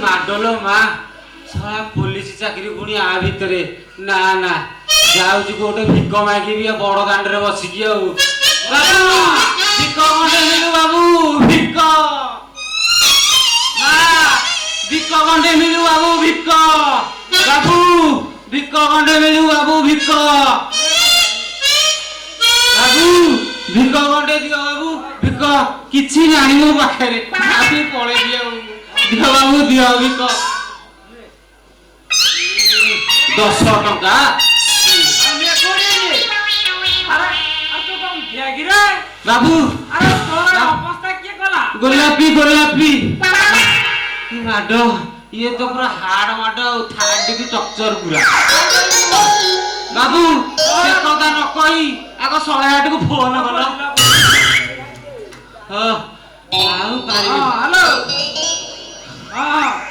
ମାଡଲୋ ମା ଶଳା ପୋଲିସ ଚାକିରି ପୁଣି ଆ ଭିତରେ ନା ନା ଯାଉଛି କୋଉଟେ ଭିକ ମାଗିବି ବଡ ଦାଣ୍ଡରେ ବସିକି ଆଉ ବାବୁ ଭିକ ଖଣ୍ଡେ ମିଳୁ ବାବୁ ଭିକ ମା ଭିକ ଖଣ୍ଡେ ମିଳୁ ବାବୁ ଭିକ ବାବୁ ଭିକ ଖଣ୍ଡେ ମିଳୁ ବାବୁ ଭିକ ବାବୁ ଭିକ ଖଣ୍ଡେ ଦିଅ ବାବୁ ଭିକ କିଛି ନାହିଁ ମୋ ପାଖରେ ଆସି ପଳେଇବି ଆଉ ଦିଅ ବାବୁ ଦିଅ ଭିକ 10 ଟଙ୍କା ବାବୁ ଗୋଲାପି ଗୋଲାପି ମାଡ ଇଏ ତ ପୁରା ହାଡ ମାଡ ଆଉ ଥାର୍ଡ ଟକ୍ଚର ପୁରା ବାବୁ ସେ କଥା ନ କହି ଆଗ 108 କୁ ଫୋନ କଲ ହଁ ଆଉ ପାରିବି ହ୍ୟାଲୋ ହଁ